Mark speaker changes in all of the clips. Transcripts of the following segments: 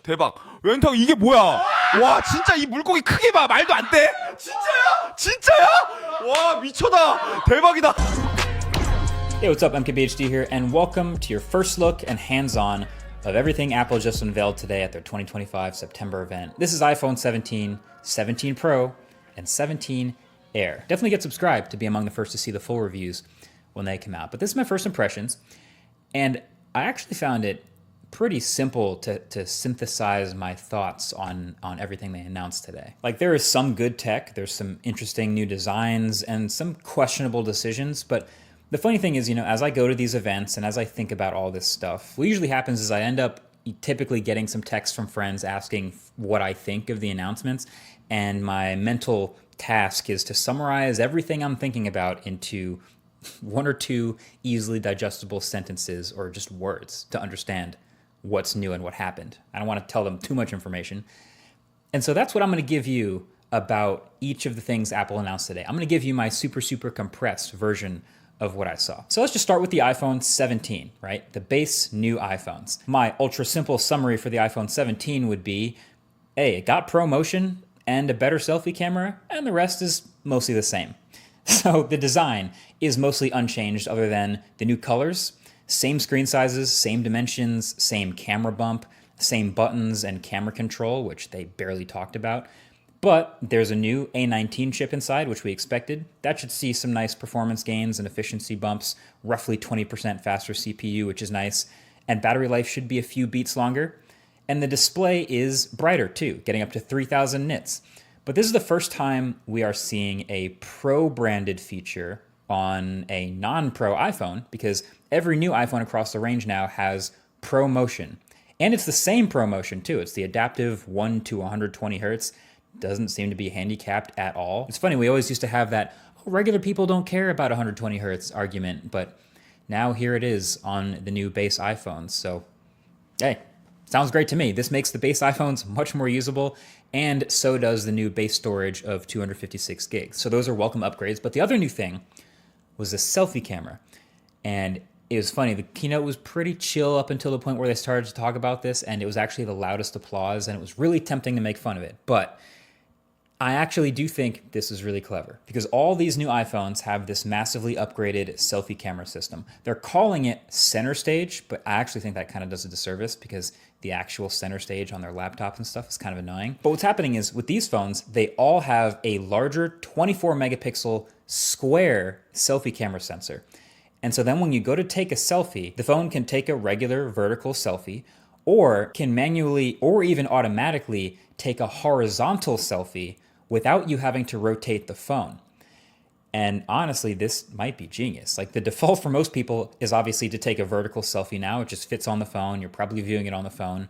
Speaker 1: 대박. 웬탕 이게 뭐야? 와 진짜 이 물고기 크게 봐. 말도 안 돼. 진짜야? 진짜야? 와 미쳤다. 대박이다.
Speaker 2: Hey, what's up? MKBHD here, and welcome to your first look and hands-on of everything Apple just unveiled today at their 2025 September event. This is iPhone 17, 17 Pro, and 17 Air. Definitely get subscribed to be among the first to see the full reviews when they come out. But this is my first impressions, and I actually found it pretty simple to synthesize my thoughts on everything they announced today. Like, there is some good tech, there's some interesting new designs, and some questionable decisions, but the funny thing is, as I go to these events and as I think about all this stuff, what usually happens is I end up typically getting some texts from friends asking what I think of the announcements, and my mental task is to summarize everything I'm thinking about into one or two easily digestible sentences or just words to understand what's new and what happened. I don't want to tell them too much information. And so that's what I'm going to give you about each of the things Apple announced today. I'm going to give you my super compressed version of what I saw. So let's just start with the iPhone 17, right? The base new iPhones. My ultra simple summary for the iPhone 17 would be, hey, it got ProMotion and a better selfie camera, and the rest is mostly the same. So the design is mostly unchanged other than the new colors, same screen sizes, same dimensions, same camera bump, same buttons and camera control, which they barely talked about. But there's a new A19 chip inside, which we expected. That should see some nice performance gains and efficiency bumps, roughly 20% faster CPU, which is nice. And battery life should be a few beats longer. And the display is brighter too, getting up to 3000 nits. But this is the first time we are seeing a Pro-branded feature on a non-Pro iPhone, because every new iPhone across the range now has ProMotion. And it's the same ProMotion too. It's the adaptive 1 to 120 hertz. Doesn't seem to be handicapped at all. It's funny, we always used to have that, oh, regular people don't care about 120 hertz argument, but now here it is on the new base iPhones. So, hey, sounds great to me. This makes the base iPhones much more usable, and so does the new base storage of 256 gigs. So those are welcome upgrades. But the other new thing was the selfie camera. And it was funny, the keynote was pretty chill up until the point where they started to talk about this, and it was actually the loudest applause, and it was really tempting to make fun of it. But I actually do think this is really clever, because all these new iPhones have this massively upgraded selfie camera system. They're calling it center stage, but I actually think that kind of does a disservice, because the actual center stage on their laptops and stuff is kind of annoying. But what's happening is with these phones, they all have a larger 24 megapixel square selfie camera sensor. And so then when you go to take a selfie, the phone can take a regular vertical selfie, or can manually or even automatically take a horizontal selfie without you having to rotate the phone. And honestly, this might be genius. Like, the default for most people is obviously to take a vertical selfie now. It just fits on the phone. You're probably viewing it on the phone.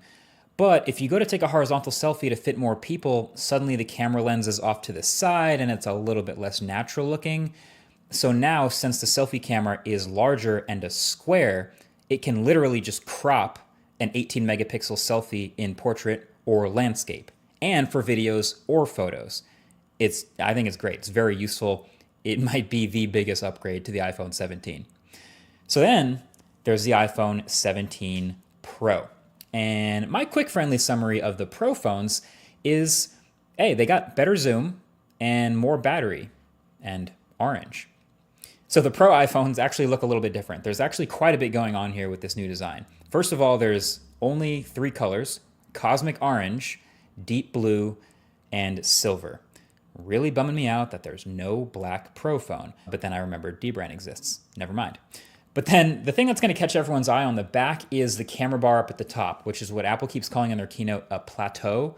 Speaker 2: But if you go to take a horizontal selfie to fit more people, suddenly the camera lens is off to the side and it's a little bit less natural looking. So now, since the selfie camera is larger and a square, it can literally just crop an 18 megapixel selfie in portrait or landscape, and for videos or photos. I think it's great. It's very useful. It might be the biggest upgrade to the iPhone 17. So then there's the iPhone 17 Pro. And my quick friendly summary of the Pro phones is, hey, they got better zoom and more battery and orange. So the Pro iPhones actually look a little bit different. There's actually quite a bit going on here with this new design. First of all, there's only 3 colors: cosmic orange, deep blue, and silver. Really bumming me out that there's no black Pro phone. But then I remembered dbrand exists. Never mind. But then the thing that's going to catch everyone's eye on the back is the camera bar up at the top, which is what Apple keeps calling in their keynote a plateau.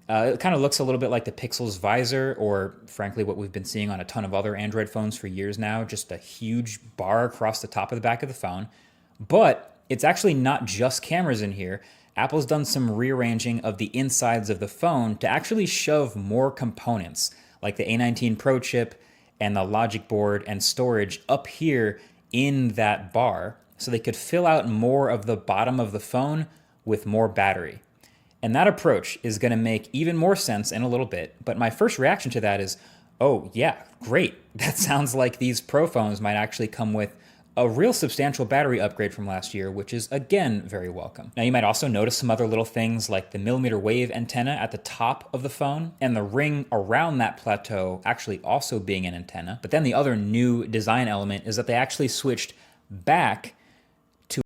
Speaker 2: It kind of looks a little bit like the Pixel's visor, or frankly what we've been seeing on a ton of other Android phones for years now, just a huge bar across the top of the back of the phone. But it's actually not just cameras in here. Apple's done some rearranging of the insides of the phone to actually shove more components, like the A19 Pro chip and the logic board and storage up here in that bar, so they could fill out more of the bottom of the phone with more battery. And that approach is going to make even more sense in a little bit. But my first reaction to that is, oh yeah, great. That sounds like these Pro phones might actually come with a real substantial battery upgrade from last year, which is again very welcome. Now you might also notice some other little things like the millimeter wave antenna at the top of the phone and the ring around that plateau actually also being an antenna. But then the other new design element is that they actually switched back